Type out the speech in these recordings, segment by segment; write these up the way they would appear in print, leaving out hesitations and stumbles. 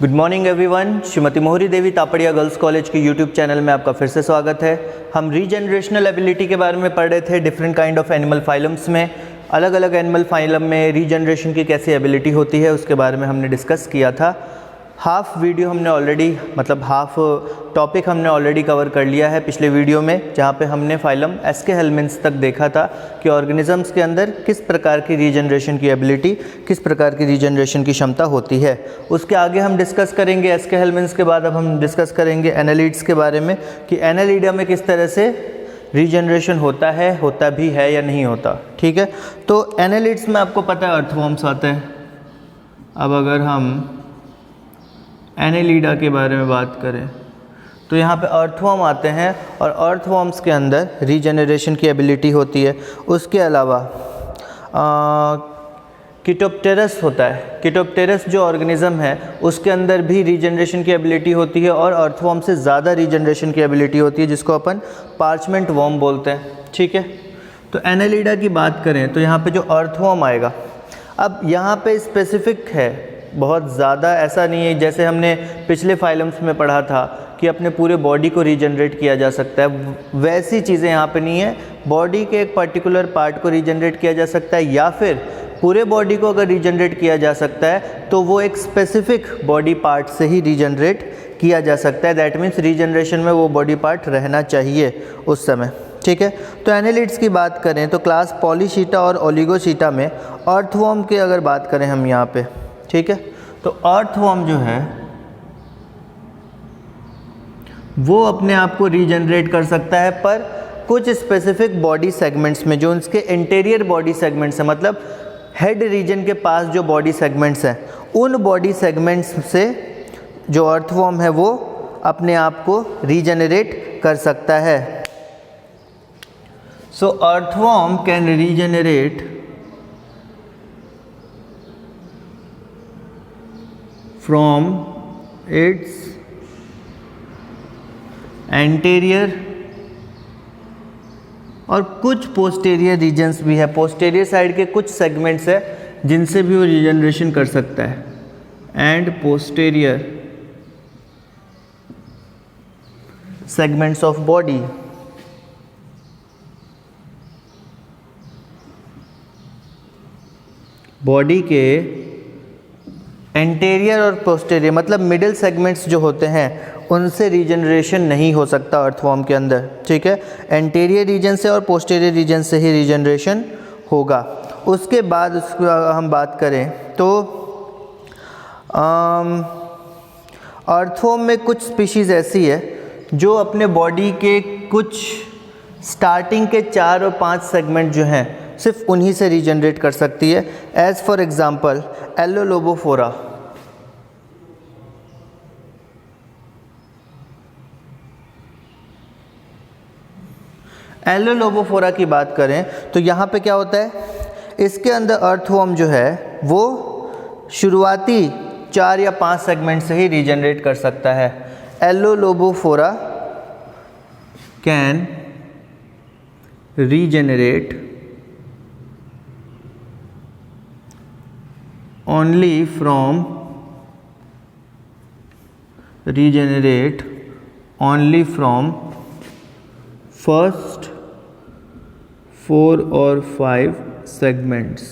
Good morning everyone. Shrimati Mohari Devi Tapadia girls college के YouTube channel में आपका फिर से स्वागत है। हम रीजनरेशनल एबिलिटी के बारे में पढ़ रहे थे। Different kind of animal phylums में अलग अलग एनिमल फाइलम में रीजनरेशन की कैसी एबिलिटी होती है उसके बारे में हमने डिस्कस किया था। हाफ वीडियो हमने ऑलरेडी हाफ टॉपिक हमने ऑलरेडी कवर कर लिया है पिछले वीडियो में, जहाँ पे हमने फाइलम एस्केहेलमिन्थ्स तक देखा था कि ऑर्गेनिजम्स के अंदर किस प्रकार की रीजनरेशन की एबिलिटी, किस प्रकार की रीजनरेशन की क्षमता होती है। उसके आगे हम डिस्कस करेंगे एस्केहेलमिन्थ्स के बाद अब हम डिस्कस करेंगे एनालिड्स के बारे में कि एनालिडा में किस तरह से रीजनरेशन होता है, होता भी है या नहीं होता। ठीक है, तो एनालिड्स में आपको पता है अर्थवॉर्म्स आते हैं। अब अगर हम एनालिडा के बारे में बात करें तो यहाँ पे अर्थवॉर्म आते हैं और अर्थवॉर्म्स के अंदर रीजनरेशन की एबिलिटी होती है। उसके अलावा किटोप्टेरस होता है। किटोप्टेरस जो ऑर्गेनिज्म है उसके अंदर भी रीजनरेशन की एबिलिटी होती है और अर्थवॉर्म से ज़्यादा रीजनरेशन की एबिलिटी होती है, जिसको अपन पार्चमेंट वॉर्म बोलते हैं। ठीक है, तो एनालिडा की बात करें तो यहाँ पे जो अर्थवॉर्म आएगा, अब यहाँ पे स्पेसिफिक है, बहुत ज़्यादा ऐसा नहीं है जैसे हमने पिछले फाइलम्स में पढ़ा था कि अपने पूरे बॉडी को रीजनरेट किया जा सकता है। वैसी चीज़ें यहाँ पे नहीं है। बॉडी के एक पर्टिकुलर पार्ट को रीजनरेट किया जा सकता है या फिर पूरे बॉडी को अगर रीजनरेट किया जा सकता है तो वो एक स्पेसिफिक बॉडी पार्ट से ही रीजनरेट किया जा सकता है। दैट मीन्स रीजनरेशन में वो बॉडी पार्ट रहना चाहिए उस समय। ठीक है, तो एनालिड्स की बात करें तो क्लास पॉलीशीटा और ओलिगोशीटा में अर्थवॉर्म की अगर बात करें हम यहाँ पे, ठीक है, तो अर्थवॉर्म जो है वो अपने आप को रीजनरेट कर सकता है, पर कुछ स्पेसिफिक बॉडी सेगमेंट्स में, जो उसके इंटीरियर बॉडी सेगमेंट्स हैं, मतलब हेड रीजन के पास जो बॉडी सेगमेंट्स हैं, उन बॉडी सेगमेंट्स से जो अर्थवॉर्म है वो अपने आप को रीजनरेट कर सकता है। So earthworm can regenerate from its anterior और कुछ पोस्टेरियर रीजन्स भी है। पोस्टेरियर साइड के कुछ सेगमेंट्स है जिनसे भी वो रीजनरेशन कर सकता है। And posterior segments of body, body के एंटेरियर और पोस्टेरियर मतलब मिडिल सेगमेंट्स जो होते हैं उनसे रीजनरेशन नहीं हो सकता अर्थवॉर्म के अंदर। ठीक है, एंटेरियर रीजन से और पोस्टेरियर रीजन से ही रीजनरेशन होगा। उसके बाद हम बात करें तो अर्थवॉर्म में कुछ स्पीशीज़ ऐसी है जो अपने बॉडी के कुछ स्टार्टिंग के 4 और 5 सेगमेंट जो हैं सिर्फ उन्हीं से रीजनरेट कर सकती है। As for example Allolobophora. Allolobophora की बात करें तो यहाँ पे क्या होता है, इसके अंदर अर्थवॉर्म जो है वो शुरुआती 4 या 5 सेगमेंट से ही रीजनरेट कर सकता है। Allolobophora can regenerate only from first 4 or 5 segments।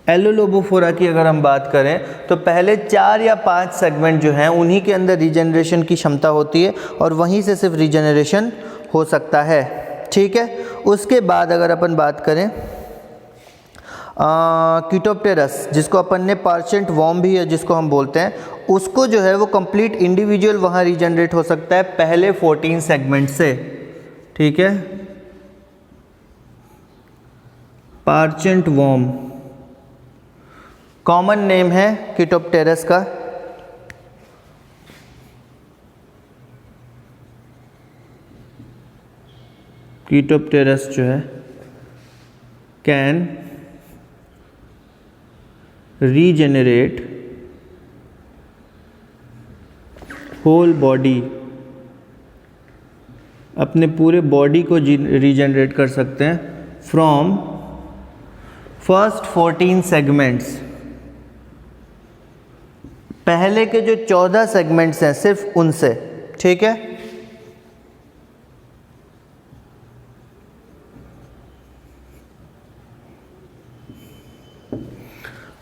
Allolobophora की अगर हम बात करें तो पहले 4 या 5 सेगमेंट जो हैं उन्हीं के अंदर रीजनरेशन की क्षमता होती है और वहीं से सिर्फ रीजनरेशन हो सकता है। ठीक है, उसके बाद अगर अपन बात करें किटोप्टेरस, जिसको अपन ने पार्चमेंट वॉर्म भी है जिसको हम बोलते हैं, उसको जो है वो कंप्लीट इंडिविजुअल वहाँ रीजनरेट हो सकता है पहले 14 सेगमेंट से। ठीक है, पार्चमेंट वॉर्म कॉमन नेम है किटोप्टेरस का। किटोप्टेरस जो है कैन रीजनरेट होल बॉडी, अपने पूरे बॉडी को रीजनरेट कर सकते हैं फ्रॉम फर्स्ट 14 सेगमेंट्स, पहले के जो 14 सेगमेंट्स हैं सिर्फ उनसे, ठीक है।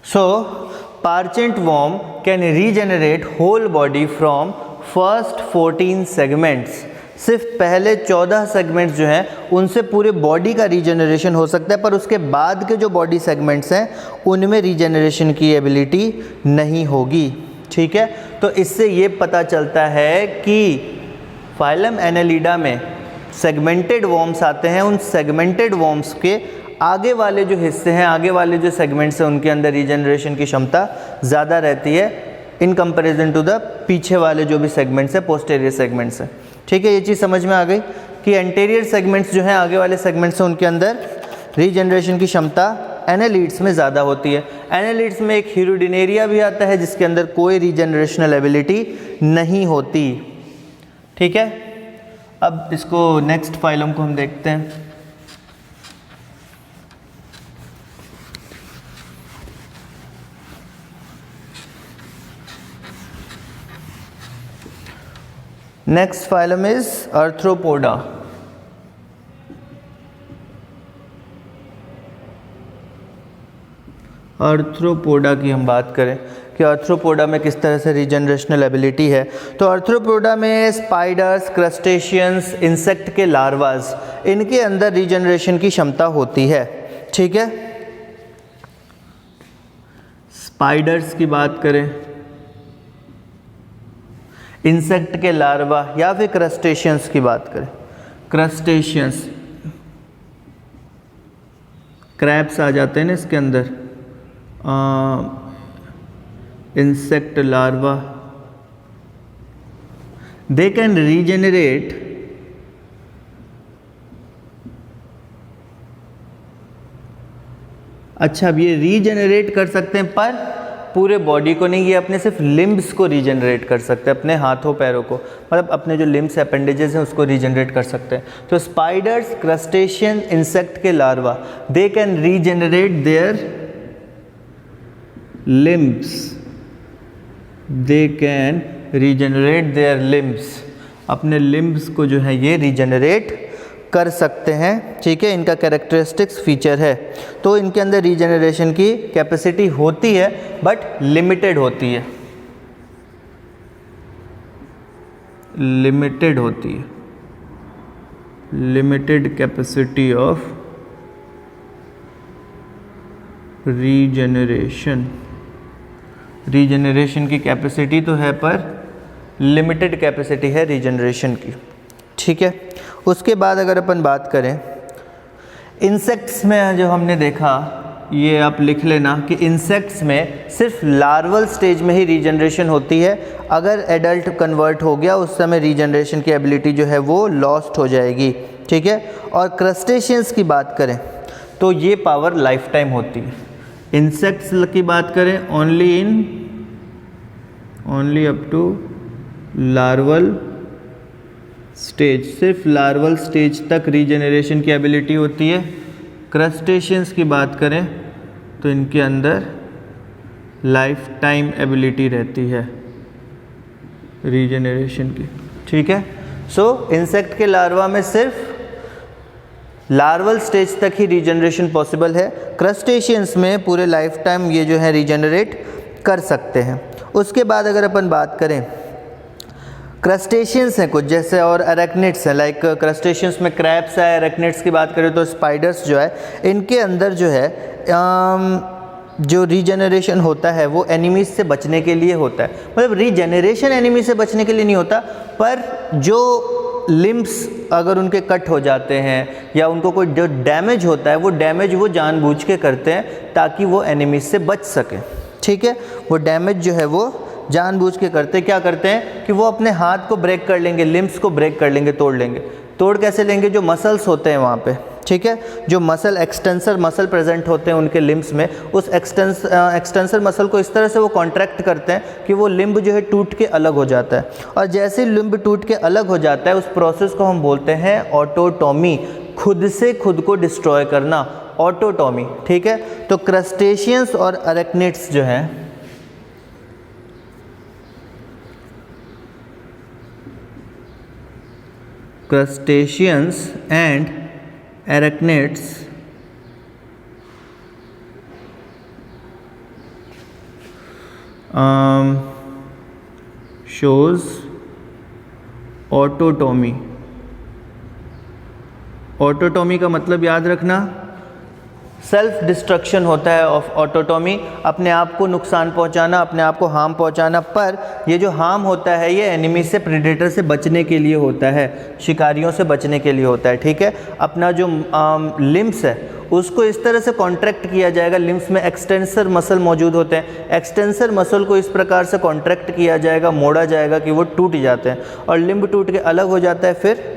So, parchment worm can regenerate whole body from first 14 segments। सिर्फ पहले 14 सेगमेंट्स जो हैं उनसे पूरे बॉडी का रीजनरेशन हो सकता है, पर उसके बाद के जो बॉडी सेगमेंट्स हैं उनमें रीजनरेशन की एबिलिटी नहीं होगी, ठीक है। तो इससे ये पता चलता है कि फाइलम एनालिडा में सेगमेंटेड वॉर्म्स आते हैं, उन सेगमेंटेड वॉर्म्स के आगे वाले जो हिस्से हैं, आगे वाले जो सेगमेंट्स हैं, उनके अंदर रीजनरेशन की क्षमता ज़्यादा रहती है इन कंपैरिजन टू द पीछे वाले जो भी सेगमेंट्स हैं, पोस्टेरियर सेगमेंट्स हैं, ठीक है। ये चीज़ समझ में आ गई कि एंटीरियर सेगमेंट्स जो हैं, आगे वाले सेगमेंट्स हैं, उनके अंदर रीजनरेशन की क्षमता एनालिड्स में ज़्यादा होती है। एनालिड्स में एक हीरोडिनेरिया भी आता है जिसके अंदर कोई रीजनरेशनल एबिलिटी नहीं होती, ठीक है। अब इसको नेक्स्ट फाइलम को हम देखते हैं। Next phylum is arthropoda. Arthropoda की हम बात करें कि आर्थ्रोपोडा में किस तरह से रीजनरेशनल एबिलिटी है, तो आर्थ्रोपोडा में स्पाइडर्स, क्रस्टेशियंस, इंसेक्ट के लार्वास, इनके अंदर रीजनरेशन की क्षमता होती है, ठीक है। स्पाइडर्स की बात करें, इंसेक्ट के लार्वा या फिर क्रस्टेशियंस की बात करें, क्रस्टेशियंस, क्रैब्स आ जाते हैं ना इसके अंदर, insect larva, they can regenerate अच्छा, अब ये रीजेनरेट कर सकते हैं पर पूरे बॉडी को नहीं, ये अपने सिर्फ लिम्ब्स को रीजनरेट कर सकते हैं, अपने हाथों पैरों को, मतलब अपने जो लिम्ब्स अपेंडेजेस हैं उसको रीजनरेट कर सकते हैं। तो स्पाइडर्स, क्रस्टेशियन, इंसेक्ट के larva, they can regenerate their limbs, they can regenerate their limbs, अपने लिम्ब्स को जो है ये रीजनरेट कर सकते हैं, ठीक है। इनका कैरेक्टरिस्टिक्स फीचर है। तो इनके अंदर रीजनरेशन की कैपेसिटी होती है बट लिमिटेड होती है, लिमिटेड होती है, limited capacity of regeneration. Regeneration की कैपेसिटी तो है पर लिमिटेड कैपेसिटी है रीजनरेशन की, ठीक है। उसके बाद अगर अपन बात करें इंसेक्ट्स में, जो हमने देखा, ये आप लिख लेना कि इंसेक्ट्स में सिर्फ लार्वल स्टेज में ही रीजनरेशन होती है, अगर एडल्ट कन्वर्ट हो गया उस समय रीजनरेशन की एबिलिटी जो है वो लॉस्ट हो जाएगी, ठीक है। और क्रस्टेशियंस की बात करें तो ये पावर लाइफ टाइम होती है। इंसेक्ट्स की बात करें only up to larval stage, सिर्फ लार्वल स्टेज तक रीजनरेशन की एबिलिटी होती है। क्रस्टेशियंस की बात करें तो इनके अंदर लाइफ टाइम एबिलिटी रहती है रीजनरेशन की, ठीक है। सो इंसेक्ट के लार्वा में सिर्फ लार्वल स्टेज तक ही रीजनरेशन पॉसिबल है, क्रस्टेशियंस में पूरे लाइफ टाइम ये जो है रीजनरेट कर सकते हैं। उसके बाद अगर अपन बात करें क्रस्टेशियंस हैं कुछ जैसे, और अरेक्निड्स हैं, लाइक क्रस्टेशियंस में क्रैब्स है। अरेक्निड्स की बात करें तो स्पाइडर्स जो है, इनके अंदर जो है जो रीजनरेशन होता है वो एनिमीज से बचने के लिए होता है, मतलब रीजनरेशन एनिमी से बचने के लिए नहीं होता, पर जो लिम्ब्स अगर उनके कट हो जाते हैं या उनको कोई जो डैमेज होता है, वो डैमेज वो जानबूझ के करते हैं ताकि वो एनिमीज से बच सकें, ठीक है। वो डैमेज जो है वो जानबूझ के करते, क्या करते हैं कि वो अपने हाथ को ब्रेक कर लेंगे, लिम्ब्स को ब्रेक कर लेंगे, तोड़ लेंगे। तोड़ कैसे लेंगे? जो मसल्स होते हैं वहाँ पे, ठीक है, जो मसल एक्सटेंसर मसल प्रेजेंट होते हैं उनके लिम्ब्स में, उस एक्सटेंसर मसल को इस तरह से वो कॉन्ट्रैक्ट करते हैं कि वो लिम्ब जो है टूट के अलग हो जाता है। और जैसे लिम्ब टूट के अलग हो जाता है, उस प्रोसेस को हम बोलते हैं ऑटोटॉमी, खुद से खुद को डिस्ट्रॉय करना, ऑटोटॉमी, ठीक है। तो क्रस्टेशियंस और अरेक्निड्स जो हैं crustaceans and arachnids shows autotomy। Autotomy का मतलब याद रखना, सेल्फ डिस्ट्रक्शन होता है ऑफ ऑटोटॉमी, अपने आप को नुकसान पहुंचाना, अपने आप को हार्म पहुंचाना। पर ये जो हार्म होता है ये एनिमी से, प्रेडेटर से बचने के लिए होता है, शिकारियों से बचने के लिए होता है, ठीक है। अपना जो लिम्स है उसको इस तरह से कॉन्ट्रैक्ट किया जाएगा, लिम्स में एक्सटेंसर मसल मौजूद होते हैं, एक्सटेंसर मसल को इस प्रकार से कॉन्ट्रैक्ट किया जाएगा, मोड़ा जाएगा कि वो टूट जाते हैं, और लिम्ब टूट के अलग हो जाता है, फिर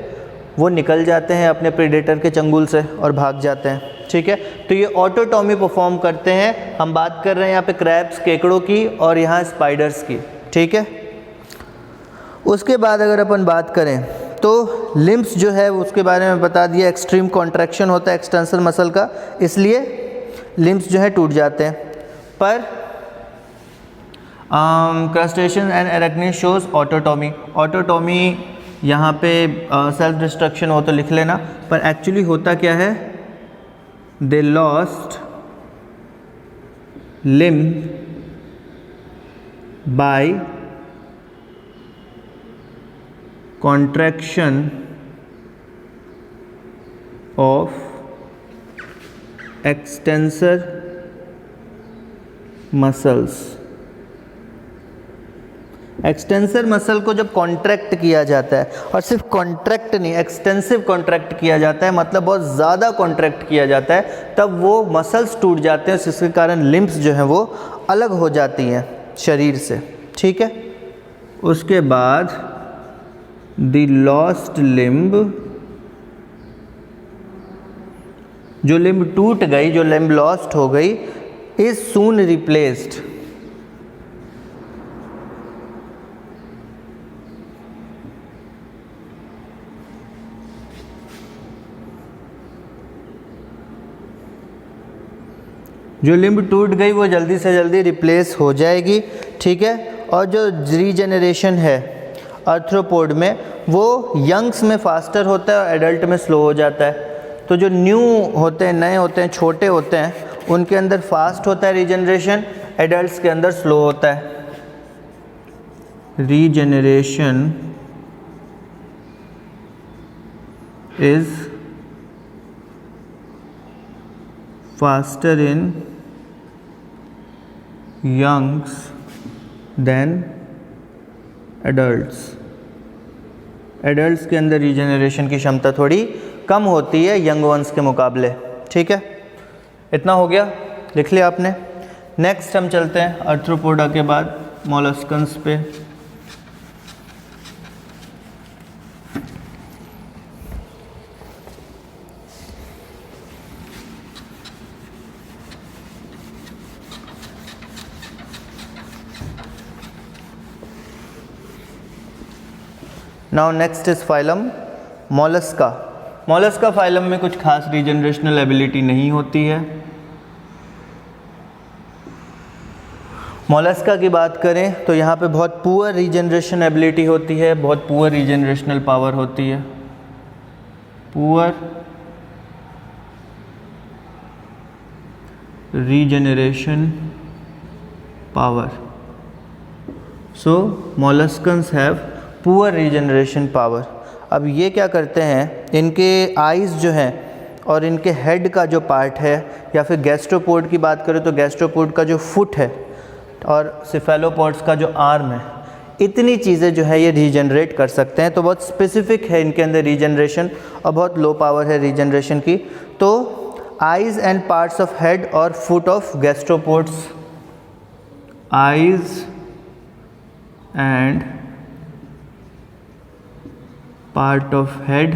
वो निकल जाते हैं अपने प्रेडेटर के चंगुल से और भाग जाते हैं, ठीक है। तो ये ऑटोटॉमी परफॉर्म करते हैं। हम बात कर रहे हैं यहाँ पे क्रैब्स, केकड़ों की, और यहाँ स्पाइडर्स की, ठीक है। उसके बाद अगर अपन बात करें तो लिम्स जो है उसके बारे में बता दिया, एक्सट्रीम कॉन्ट्रैक्शन होता है एक्सटेंसर मसल का, इसलिए लिम्स जो है टूट जाते हैं। पर crustacean and arachnid shows autotomy. Autotomy यहाँ पे सेल्फ डिस्ट्रक्शन हो तो लिख लेना, पर एक्चुअली होता क्या है, they lost limb by contraction of extensor muscles। Extensor muscle को जब कॉन्ट्रैक्ट किया जाता है, और सिर्फ कॉन्ट्रैक्ट नहीं, एक्सटेंसिव कॉन्ट्रैक्ट किया जाता है, मतलब बहुत ज़्यादा कॉन्ट्रैक्ट किया जाता है, तब वो मसल्स टूट जाते हैं, जिसके कारण लिम्ब्स जो हैं वो अलग हो जाती हैं शरीर से, ठीक है। उसके बाद द लॉस्ट लिम्ब, जो लिम्ब टूट गई, जो लिम्ब लॉस्ट हो गई, इज सून रिप्लेस्ड। जो लिम्ब टूट गई वो जल्दी से जल्दी रिप्लेस हो जाएगी, ठीक है। और जो रीजेनरेशन है आर्थ्रोपोड में, वो यंग्स में फास्टर होता है और एडल्ट में स्लो हो जाता है। तो जो न्यू होते हैं, नए होते हैं, छोटे होते हैं, उनके अंदर फास्ट होता है रीजेनरेशन, एडल्ट्स के अंदर स्लो होता है। Regeneration is faster in youngs than adults. Adults के अंदर रीजेनरेशन की क्षमता थोड़ी कम होती है यंग वंस के मुकाबले, ठीक है। इतना हो गया, लिख लिया आपने। नेक्स्ट हम चलते हैं आर्थ्रोपोडा के बाद मोलस्कन्स पे। Now next is phylum Mollusca. Mollusca phylum में कुछ खास रीजनरेशनल एबिलिटी नहीं होती है। मोलस्का की बात करें तो यहाँ पे बहुत पुअर रीजनरेशन एबिलिटी होती है, बहुत पुअर रीजनरेशनल पावर होती है, poor regeneration power. So molluscans have poor regeneration power. अब ये क्या करते हैं, इनके आइज़ जो हैं और इनके हेड का जो पार्ट है, या फिर गैस्ट्रोपोड की बात करें तो गैस्ट्रोपोड का जो फुट है और सिफेलोपोड्स का जो आर्म है, इतनी चीज़ें जो है ये रीजनरेट कर सकते हैं। तो बहुत स्पेसिफिक है इनके अंदर रीजनरेशन, और बहुत लो पावर है रीजनरेशन की। तो eyes and parts of head और foot of gastropods, eyes and part of head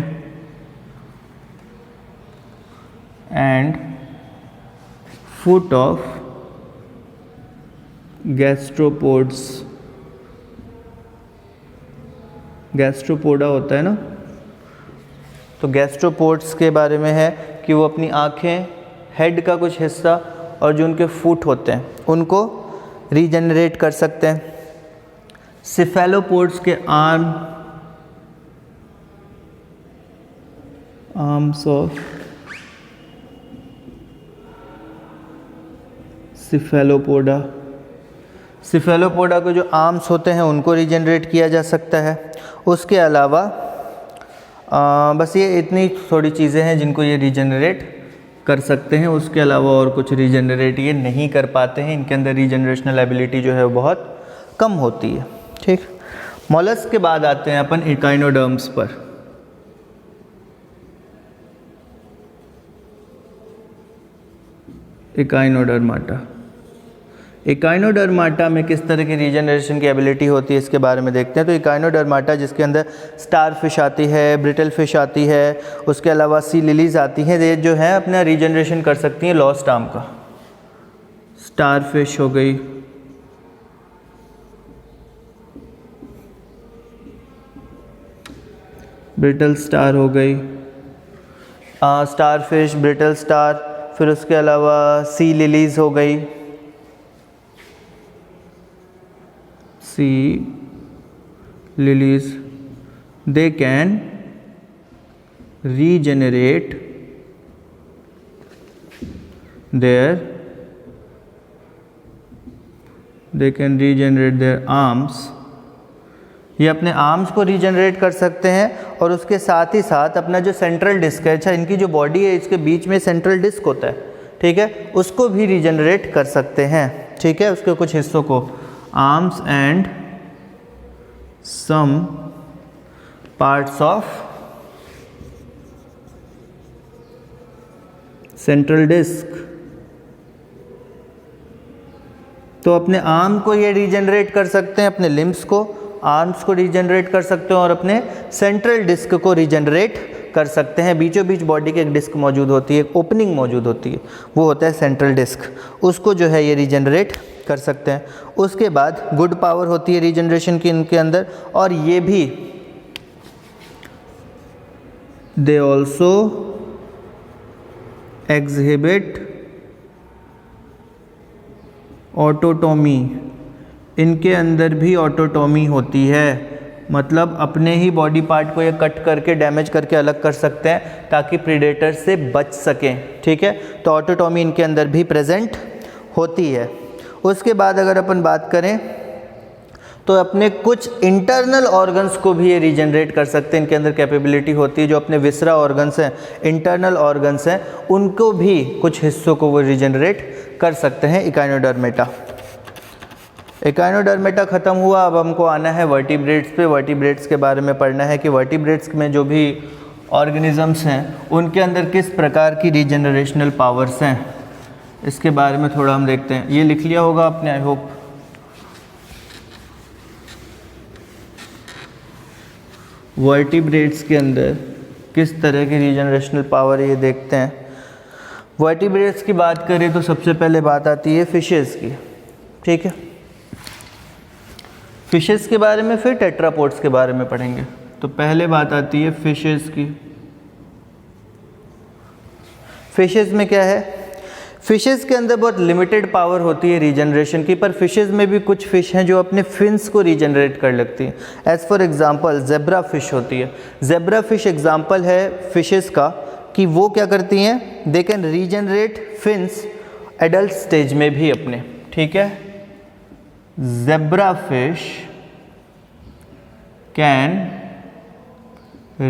and foot of gastropods। Gastropoda होता है ना, तो गैस्ट्रोपोड्स के बारे में है कि वो अपनी आँखें, हेड का कुछ हिस्सा और जो उनके फुट होते हैं उनको रीजनरेट कर सकते हैं। सिफेलोपोड्स के arm arms of Cephalopoda. Cephalopoda के जो आर्म्स होते हैं उनको रीजनरेट किया जा सकता है। उसके अलावा बस ये इतनी थोड़ी चीज़ें हैं जिनको ये रीजनरेट कर सकते हैं। उसके अलावा और कुछ रीजनरेट ये नहीं कर पाते हैं। इनके अंदर रीजनरेशनल एबिलिटी जो है वो बहुत कम होती है। ठीक, मॉलस्क के बाद आते हैं अपन इकाइनोडर्म्स पर। इकाइनोडर्माटा। इकाइनोडर्माटा में किस तरह की रीजनरेशन की एबिलिटी होती है इसके बारे में देखते हैं। तो इकाइनोडर्माटा जिसके अंदर स्टार फिश आती है, ब्रिटल फिश आती है, उसके अलावा सी लिलीज आती हैं, ये जो है अपना रीजनरेशन कर सकती हैं लॉस्ट आर्म का। स्टार फिश हो गई, ब्रिटल स्टार हो गई, स्टार फिश, ब्रिटल स्टार, फिर उसके अलावा सी लिलीज हो गई, सी lilies, they can regenerate their arms। ये अपने आर्म्स को रीजनरेट कर सकते हैं और उसके साथ ही साथ अपना जो सेंट्रल डिस्क है, अच्छा इनकी जो बॉडी है इसके बीच में सेंट्रल डिस्क होता है, ठीक है, उसको भी रीजनरेट कर सकते हैं। ठीक है, उसके कुछ हिस्सों को, arms and some parts of central disc. तो अपने आर्म को ये रीजनरेट कर सकते हैं, अपने लिम्स को, आर्म्स को रीजनरेट कर सकते हैं और अपने सेंट्रल डिस्क को रीजनरेट कर सकते हैं। बीचों बीच बॉडी के एक डिस्क मौजूद होती है, एक ओपनिंग मौजूद होती है, वो होता है सेंट्रल डिस्क, उसको जो है ये रीजनरेट कर सकते हैं। उसके बाद गुड पावर होती है रीजनरेशन की इनके अंदर, और ये भी दे ऑल्सो एग्जिबिट ऑटोटोमी। इनके अंदर भी ऑटोटोमी होती है, मतलब अपने ही बॉडी पार्ट को ये कट करके डैमेज करके अलग कर सकते हैं ताकि प्रीडेटर से बच सकें। ठीक है, तो ऑटोटोमी इनके अंदर भी प्रेजेंट होती है। उसके बाद अगर अपन बात करें तो अपने कुछ इंटरनल ऑर्गन्स को भी ये रीजनरेट कर सकते हैं। इनके अंदर कैपेबिलिटी होती है, जो अपने विसरा ऑर्गन्स हैं, इंटरनल ऑर्गन्स हैं, उनको भी कुछ हिस्सों को वो रीजनरेट कर सकते हैं। इकाइनोडर्मेटा, इकाइनोडर्मेटा ख़त्म हुआ। अब हमको आना है वर्टिब्रेट्स पे। वर्टिब्रेट्स के बारे में पढ़ना है कि वर्टिब्रेट्स में जो भी ऑर्गेनिजम्स हैं उनके अंदर किस प्रकार की रीजनरेशनल पावर्स हैं, इसके बारे में थोड़ा हम देखते हैं। ये लिख लिया होगा आपने, आई होप। वर्टिब्रेट्स के अंदर किस तरह की रीजनरेशनल पावर है ये देखते हैं। वर्टिब्रेट्स की बात करें तो सबसे पहले बात आती है फिशेस की। ठीक है, फिशेस के बारे में, फिर टेट्रापोड्स के बारे में पढ़ेंगे। तो पहले बात आती है फिशेस की। फिशेस में क्या है, फिशेस के अंदर बहुत लिमिटेड पावर होती है रीजनरेशन की, पर फिशेस में भी कुछ फिश हैं जो अपने फिन्स को रीजनरेट कर लगती हैं। As for example zebra fish होती है। जेब्रा फिश एग्जांपल है फिशेस का कि वो क्या करती हैं, they can regenerate fins adult stage में भी अपने। ठीक है, zebra fish can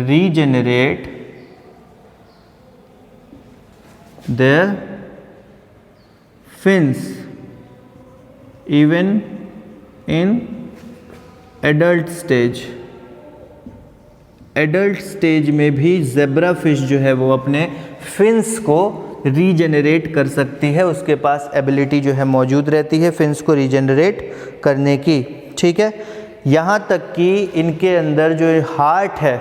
regenerate their fins even in adult stage। Adult stage में भी जेब्रा फिश जो है वो अपने फिन्स को रीजनरेट कर सकती है, उसके पास एबिलिटी जो है मौजूद रहती है फिन्स को रीजनरेट करने की। ठीक है, यहाँ तक कि इनके अंदर जो हार्ट है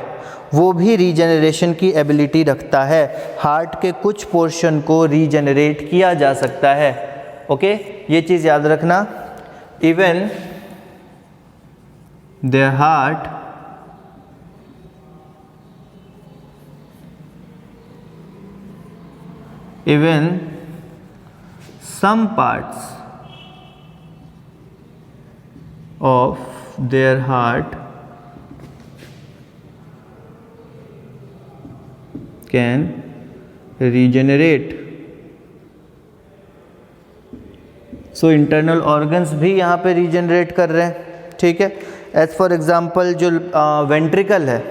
वो भी रीजनरेशन की एबिलिटी रखता है। हार्ट के कुछ पोर्शन को रीजनरेट किया जा सकता है। ओके, ये चीज़ याद रखना। Even their heart even some parts of their heart can regenerate. So internal organs भी यहाँ पे रीजेनरेट कर रहे हैं, ठीक है। एज फॉर एग्जांपल जो वेंट्रिकल है,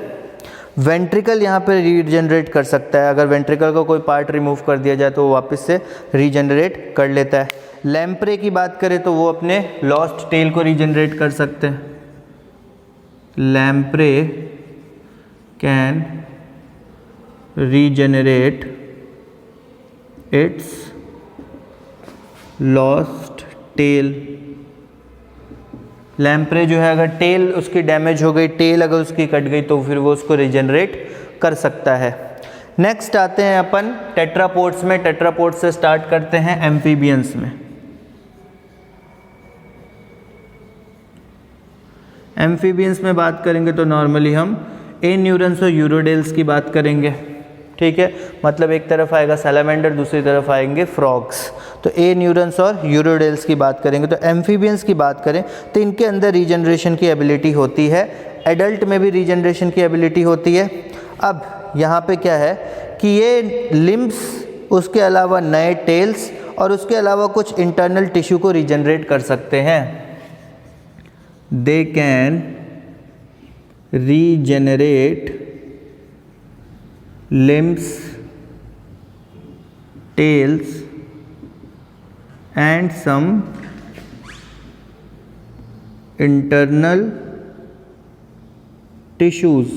वेंट्रिकल यहाँ पे रीजेनरेट कर सकता है। अगर वेंट्रिकल का कोई पार्ट रिमूव कर दिया जाए तो वो वापस से रीजेनरेट कर लेता है। लैम्प्रे की बात करें तो वो अपने लॉस्ट टेल को रीजेनरेट कर सकते हैं। Lamprey can regenerate its lost tail. Lamprey जो है अगर टेल उसकी डैमेज हो गई, टेल अगर उसकी कट गई तो फिर वो उसको रीजेनरेट कर सकता है। नेक्स्ट आते हैं अपन टेट्रापोड्स में। टेट्रापोड्स से स्टार्ट करते हैं एम्फीबियंस में। एम्फीबियंस में बात करेंगे तो नॉर्मली हम एन्यूरन्स और यूरोडेल्स की बात करेंगे, ठीक है। मतलब एक तरफ आएगा सैलामेंडर, दूसरी तरफ आएंगे फ्रॉग्स। तो एन्यूरन्स और यूरोडेल्स की बात करेंगे। तो एम्फीबियंस की बात करें तो इनके अंदर रीजनरेशन की एबिलिटी होती है। एडल्ट में भी रीजनरेशन की एबिलिटी होती है। अब यहाँ पे क्या है कि ये लिम्ब्स, उसके अलावा नए टेल्स और उसके अलावा कुछ इंटरनल टिश्यू को रीजनरेट कर सकते हैं। They can regenerate limbs, tails and some internal tissues।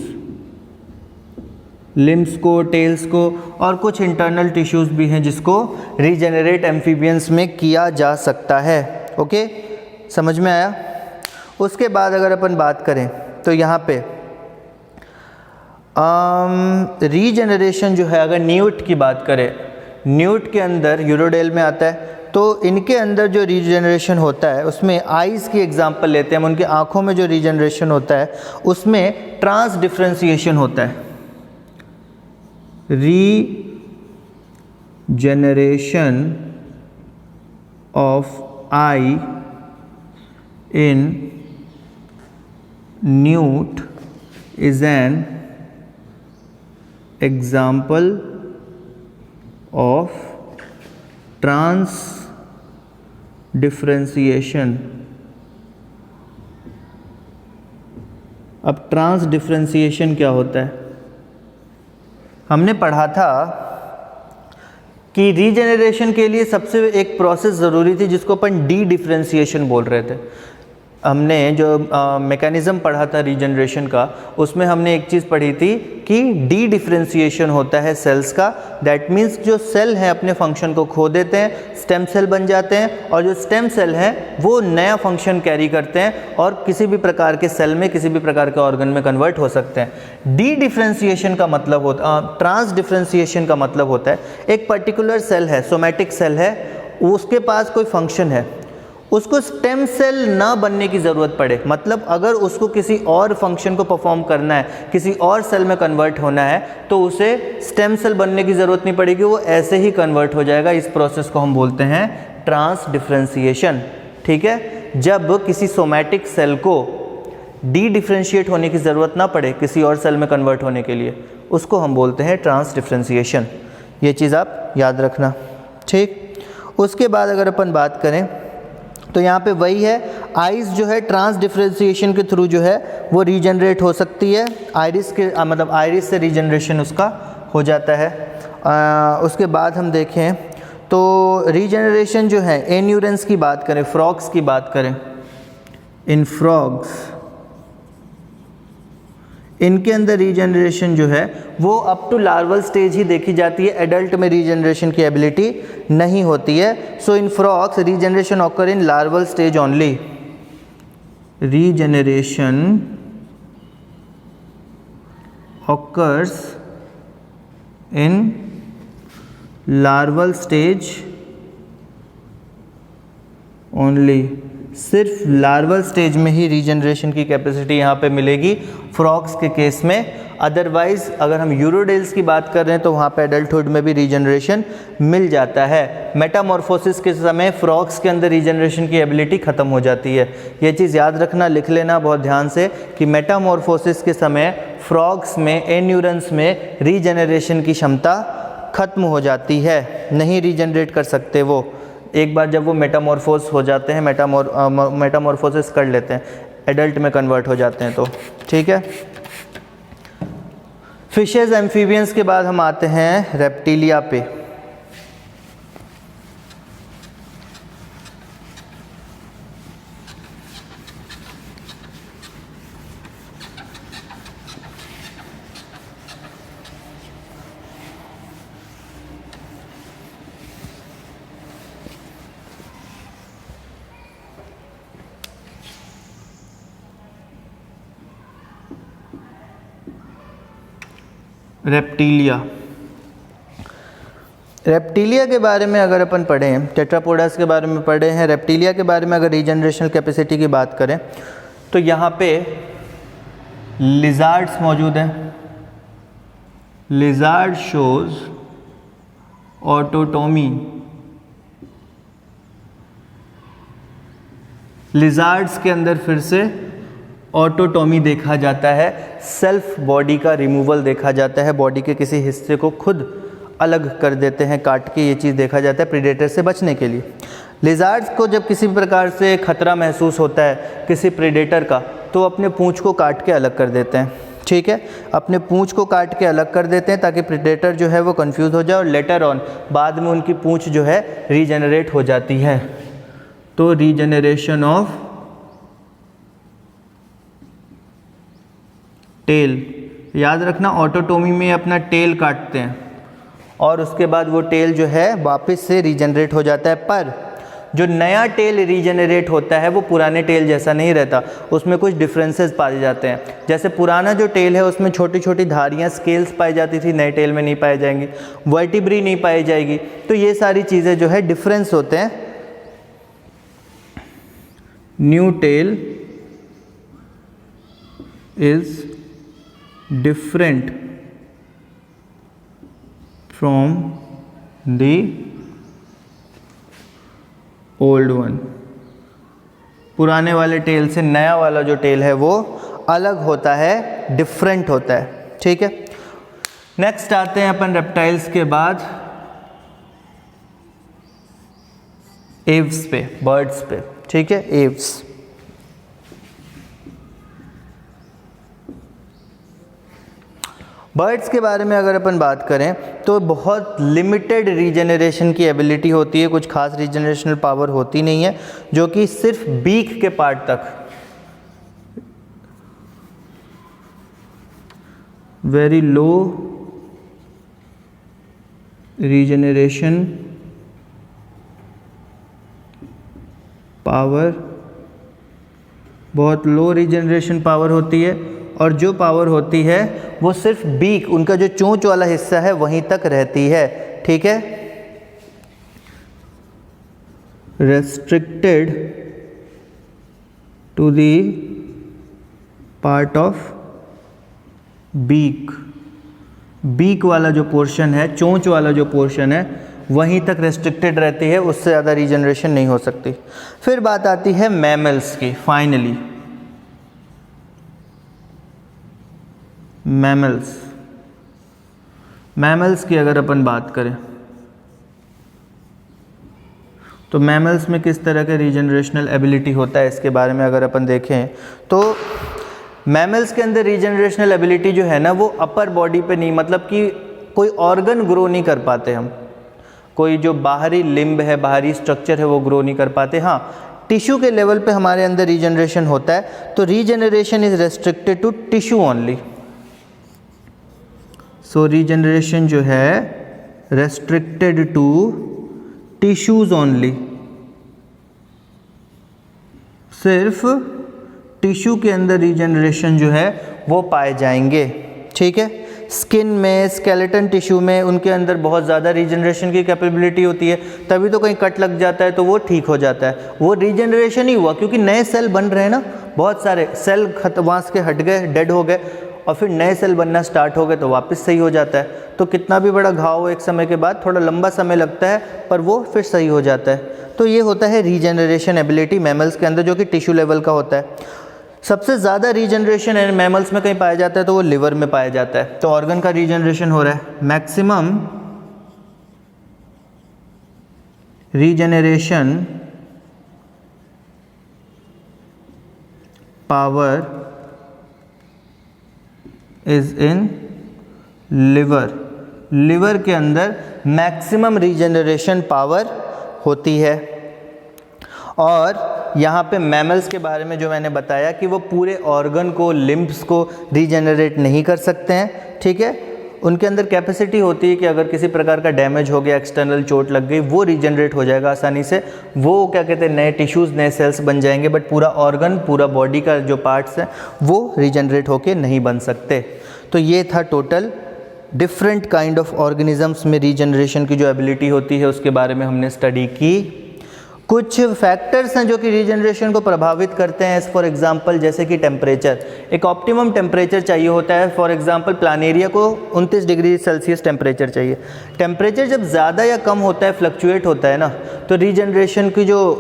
Limbs को, टेल्स को और कुछ इंटरनल टिश्यूज़ भी हैं जिसको रीजेनरेट एम्फीबियंस में किया जा सकता है। ओके, समझ में आया। उसके बाद अगर अपन बात करें तो यहाँ पे रीजेनरेशन जो है, अगर न्यूट की बात करें, न्यूट के अंदर यूरोडेल में आता है, तो इनके अंदर जो रीजेनरेशन होता है उसमें आइज़ की एग्जांपल लेते हैं हम। उनकी आँखों में जो रीजेनरेशन होता है उसमें ट्रांस डिफरेंशिएशन होता है। Regeneration of eye in newt is an example of trans differentiation। अब ट्रांस डिफरेंशिएशन क्या होता है? हमने पढ़ा था कि रीजेनरेशन के लिए सबसे एक प्रोसेस ज़रूरी थी जिसको अपन डी डिफरेंशिएशन बोल रहे थे। हमने जो मैकेनिज़्म पढ़ा था रीजनरेशन का, उसमें हमने एक चीज़ पढ़ी थी कि डी डिफरेंशिएशन होता है सेल्स का। दैट मीन्स जो सेल हैं अपने फंक्शन को खो देते हैं, स्टेम सेल बन जाते हैं, और जो स्टेम सेल हैं वो नया फंक्शन कैरी करते हैं और किसी भी प्रकार के सेल में, किसी भी प्रकार के ऑर्गन में कन्वर्ट हो सकते हैं। डी डिफरेंशिएशन का मतलब होता, ट्रांस डिफरेंशिएशन का मतलब होता है एक पर्टिकुलर सेल है, सोमैटिक सेल है, उसके पास कोई फंक्शन है, उसको स्टेम सेल ना बनने की ज़रूरत पड़े। मतलब अगर उसको किसी और फंक्शन को परफॉर्म करना है, किसी और सेल में कन्वर्ट होना है, तो उसे स्टेम सेल बनने की ज़रूरत नहीं पड़ेगी, वो ऐसे ही कन्वर्ट हो जाएगा। इस प्रोसेस को हम बोलते हैं ट्रांस डिफरेंशिएशन, ठीक है। जब किसी सोमैटिक सेल को डी डिफरेंशिएट होने की ज़रूरत ना पड़े किसी और सेल में कन्वर्ट होने के लिए, उसको हम बोलते हैं ट्रांस डिफरेंशिएशन। ये चीज़ आप याद रखना, ठीक। उसके बाद अगर अपन बात करें तो यहाँ पे वही है, आइज़ जो है ट्रांस डिफरेंशिएशन के थ्रू जो है वो रीजनरेट हो सकती है। आइरिस के मतलब आइरिस से रीजनरेशन उसका हो जाता है। उसके बाद हम देखें तो रीजनरेशन जो है एन्यूरेंस की बात करें, फ्रॉग्स की बात करें, इन फ्रॉग्स इनके अंदर रीजनरेशन जो है वो अप टू लार्वल स्टेज ही देखी जाती है। एडल्ट में रीजनरेशन की एबिलिटी नहीं होती है। So in frogs regeneration occur in larval stage only. Regeneration occurs in larval stage only. सिर्फ लार्वल स्टेज में ही रीजनरेशन की कैपेसिटी यहाँ पे मिलेगी फ्रॉग्स के केस में। अदरवाइज अगर हम यूरोडेल्स की बात कर रहे हैं तो वहाँ पे एडल्टहुड में भी रीजनरेशन मिल जाता है। मेटामॉर्फोसिस के समय फ्रॉग्स के अंदर रीजनरेशन की एबिलिटी ख़त्म हो जाती है। ये चीज़ याद रखना, लिख लेना बहुत ध्यान से कि मेटामॉर्फोसिस के समय फ्रॉग्स में, एन्यूरन्स में रीजनरेशन की क्षमता ख़त्म हो जाती है, नहीं रीजनरेट कर सकते वो। एक बार जब वो मेटामॉर्फोस हो जाते हैं, मेटामॉर्फोसिस कर लेते हैं, एडल्ट में कन्वर्ट हो जाते हैं तो ठीक है। फिशेस एम्फीबियंस के बाद हम आते हैं रेप्टिलिया पे। रेप्टिलिया के बारे में अगर अपन पढ़ें, टेट्रापोडास के बारे में पढ़े हैं, रेप्टिलिया के बारे में अगर रीजनरेशनल कैपेसिटी की बात करें तो यहाँ पे लिजार्ड्स मौजूद हैं। Lizard shows ऑटोटोमी। लिजार्ड्स के अंदर फिर से ऑटोटोमी देखा जाता है, सेल्फ बॉडी का रिमूवल देखा जाता है, बॉडी के किसी हिस्से को खुद अलग कर देते हैं काट के, ये चीज़ देखा जाता है प्रीडेटर से बचने के लिए। लिजार्ड्स को जब किसी प्रकार से खतरा महसूस होता है किसी प्रीडेटर का तो अपने पूंछ को काट के अलग कर देते हैं, ठीक है, अपने पूंछ को काट के अलग कर देते हैं ताकि प्रीडेटर जो है वो कंफ्यूज हो जाए और लेटर ऑन बाद में उनकी पूंछ जो है रीजनरेट हो जाती है। तो रीजनरेशन ऑफ टेल, याद रखना ऑटोटोमी में अपना टेल काटते हैं और उसके बाद वो टेल जो है वापस से रीजनरेट हो जाता है, पर जो नया टेल रीजनरेट होता है वो पुराने टेल जैसा नहीं रहता, उसमें कुछ डिफरेंसेस पाए जाते हैं। जैसे पुराना जो टेल है उसमें छोटी छोटी धारियाँ, स्केल्स पाई जाती थी, नए टेल में नहीं पाई जाएंगी, वर्टिब्री नहीं पाई जाएगी, तो ये सारी चीज़ें जो है डिफरेंस होते हैं। New tail is different from the old one। पुराने वाले टेल से नया वाला जो टेल है वो अलग होता है, डिफरेंट होता है, ठीक है। नेक्स्ट आते हैं अपन रेप्टाइल्स के बाद एव्स पे, बर्ड्स पे, ठीक है, एव्स। बर्ड्स के बारे में अगर अपन बात करें तो बहुत लिमिटेड रीजनरेशन की एबिलिटी होती है, कुछ खास रीजनरेशनल पावर होती नहीं है, जो कि सिर्फ बीक के पार्ट तक, वेरी लो रीजनरेशन पावर, बहुत लो रीजनरेशन पावर होती है, और जो पावर होती है वो सिर्फ बीक, उनका जो चोंच वाला हिस्सा है वहीं तक रहती है, ठीक है। Restricted to the part of beak, beak वाला जो पोर्शन है, चोंच वाला जो पोर्शन है वहीं तक रेस्ट्रिक्टेड रहती है, उससे ज़्यादा रीजनरेशन नहीं हो सकती। फिर बात आती है मैमल्स की। फाइनली मैमल्स की अगर अपन बात करें तो मैमल्स में किस तरह के रीजनरेशनल एबिलिटी होता है, इसके बारे में अगर अपन देखें तो मैमल्स के अंदर रीजनरेशनल एबिलिटी जो है ना वो अपर बॉडी पे नहीं, मतलब कि कोई ऑर्गन ग्रो नहीं कर पाते हम, कोई जो बाहरी लिम्ब है, बाहरी स्ट्रक्चर है वो ग्रो नहीं कर पाते। हाँ, टिश्यू के लेवल पे हमारे अंदर रीजनरेशन होता है, तो regeneration is restricted to tissue only. So regeneration जो है रेस्ट्रिक्टेड टू टिश्यूज ओनली, सिर्फ टिश्यू के अंदर रीजनरेशन जो है वो पाए जाएंगे, ठीक है। स्किन में, स्केलेटन टिश्यू में उनके अंदर बहुत ज़्यादा रीजनरेशन की कैपेबिलिटी होती है, तभी तो कहीं कट लग जाता है तो वो ठीक हो जाता है। वो रीजनरेशन ही हुआ क्योंकि नए सेल बन रहे हैं ना, बहुत सारे सेल वहाँ के हट गए, डेड हो गए और फिर नए सेल बनना स्टार्ट हो गए तो वापस सही हो जाता है। तो कितना भी बड़ा घाव हो एक समय के बाद थोड़ा लंबा समय लगता है पर वो फिर सही हो जाता है। तो ये होता है रीजनरेशन एबिलिटी मैमल्स के अंदर, जो कि टिश्यू लेवल का होता है। सबसे ज़्यादा रीजनरेशन मैमल्स में कहीं पाया जाता है तो वो लिवर में पाया जाता है। तो ऑर्गन का रीजनरेशन हो रहा है, maximum regeneration power is in liver. Liver के अंदर मैक्सिमम रीजनरेशन पावर होती है। और यहाँ पे मैमल्स के बारे में जो मैंने बताया कि वो पूरे ऑर्गन को, लिम्ब्स को रीजनरेट नहीं कर सकते हैं, ठीक है। उनके अंदर कैपेसिटी होती है कि अगर किसी प्रकार का डैमेज हो गया, एक्सटर्नल चोट लग गई, वो रीजनरेट हो जाएगा आसानी से, वो क्या कहते हैं नए टिश्यूज़, नए सेल्स बन जाएंगे। बट पूरा ऑर्गन, पूरा बॉडी का जो पार्ट्स हैं वो रीजनरेट होके नहीं बन सकते। तो ये था total different kind of organisms में रीजनरेशन की जो एबिलिटी होती है उसके बारे में हमने स्टडी की। कुछ फैक्टर्स हैं जो कि रीजनरेशन को प्रभावित करते हैं, फॉर एग्जांपल जैसे कि टेम्परेचर। एक ऑप्टिमम टेम्परेचर चाहिए होता है। फॉर एग्जांपल प्लानेरिया को 29 डिग्री सेल्सियस टेम्परेचर चाहिए। टेम्परेचर जब ज़्यादा या कम होता है, फ्लक्चुएट होता है ना, तो रीजनरेशन की जो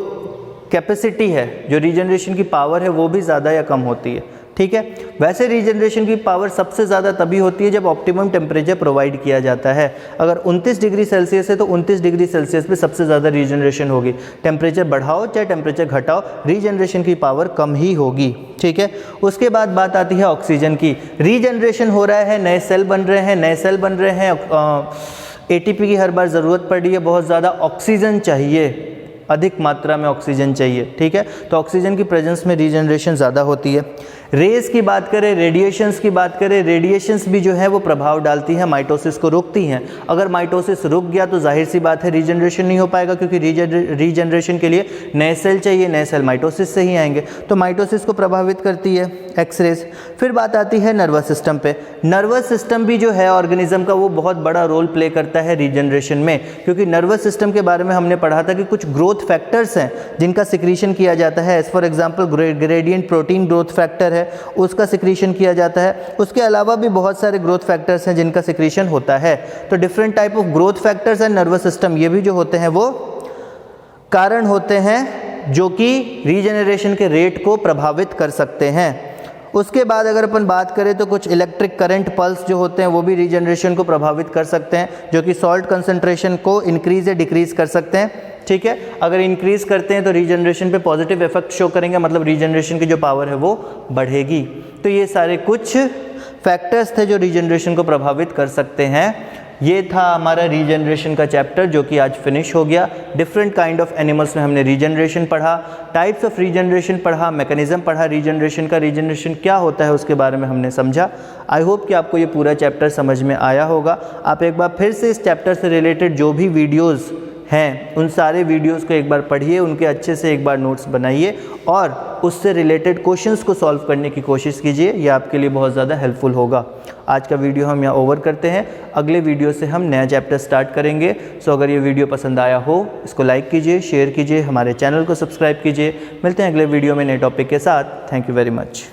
कैपेसिटी है, जो रीजनरेशन की पावर है, वो भी ज़्यादा या कम होती है, ठीक है। वैसे रीजनरेशन की पावर सबसे ज़्यादा तभी होती है जब ऑप्टिमम टेम्परेचर प्रोवाइड किया जाता है। अगर 29 डिग्री सेल्सियस है तो 29 डिग्री सेल्सियस पे सबसे ज़्यादा रीजनरेशन होगी। टेम्परेचर बढ़ाओ चाहे टेम्परेचर घटाओ, रीजनरेशन की पावर कम ही होगी, ठीक है। उसके बाद बात आती है ऑक्सीजन की। रीजनरेशन हो रहा है, नए सेल बन रहे हैं, नए सेल बन रहे हैं, एटीपी की हर बार ज़रूरत पड़ रही है, बहुत ज़्यादा ऑक्सीजन चाहिए, अधिक मात्रा में ऑक्सीजन चाहिए, ठीक है। तो ऑक्सीजन की प्रेजेंस में रीजनरेशन ज़्यादा होती है। रेस की बात करें, रेडिएशंस की बात करें, रेडिएशंस भी जो है वो प्रभाव डालती हैं, माइटोसिस को रोकती हैं। अगर माइटोसिस रुक गया तो जाहिर सी बात है रीजनरेशन नहीं हो पाएगा, क्योंकि रीजनरेशन के लिए नए सेल चाहिए, नए सेल माइटोसिस से ही आएंगे। तो माइटोसिस को प्रभावित करती है एक्सरेज। फिर बात आती है नर्वस सिस्टम पे। नर्वस सिस्टम भी जो है ऑर्गेनिज्म का वो बहुत बड़ा रोल प्ले करता है रीजनरेशन में, क्योंकि नर्वस सिस्टम के बारे में हमने पढ़ा था कि कुछ ग्रोथ फैक्टर्स हैं जिनका सिक्रीशन किया जाता है। As for example gradient protein growth factor है, उसका सिक्रीशन किया जाता है। उसके अलावा भी बहुत सारे ग्रोथ फैक्टर्स हैं जिनका सिक्रीशन होता है। तो different type of growth factors and nervous system, ये भी जो होते हैं वो कारण होते हैं जो कि रीजनरेशन के रेट को प्रभावित कर सकते हैं। उसके बाद अगर अपन बात करें तो कुछ इलेक्ट्रिक करंट पल्स जो होते हैं वो भी रीजनरेशन को प्रभावित कर सकते हैं, जो कि सॉल्ट कंसंट्रेशन को इंक्रीज या डिक्रीज कर सकते हैं, ठीक है। अगर इंक्रीज करते हैं तो रीजनरेशन पे पॉजिटिव इफेक्ट शो करेंगे, मतलब रीजनरेशन की जो पावर है वो बढ़ेगी। तो ये सारे कुछ फैक्टर्स थे जो रीजनरेशन को प्रभावित कर सकते हैं। ये था हमारा रीजनरेशन का चैप्टर जो कि आज फिनिश हो गया। डिफरेंट काइंड ऑफ एनिमल्स में हमने रीजनरेशन पढ़ा, टाइप्स ऑफ रीजनरेशन पढ़ा, मैकेनिज्म पढ़ा रीजनरेशन का, रीजनरेशन क्या होता है उसके बारे में हमने समझा। आई होप कि आपको ये पूरा चैप्टर समझ में आया होगा। आप एक बार फिर से इस चैप्टर से रिलेटेड जो भी वीडियोज़ हैं उन सारे वीडियोस को एक बार पढ़िए, उनके अच्छे से एक बार नोट्स बनाइए और उससे रिलेटेड क्वेश्चंस को सॉल्व करने की कोशिश कीजिए। ये आपके लिए बहुत ज़्यादा हेल्पफुल होगा। आज का वीडियो हम यहाँ ओवर करते हैं, अगले वीडियो से हम नया चैप्टर स्टार्ट करेंगे। सो अगर ये वीडियो पसंद आया हो इसको लाइक कीजिए, शेयर कीजिए, हमारे चैनल को सब्सक्राइब कीजिए। मिलते हैं अगले वीडियो में नए टॉपिक के साथ। Thank you very much.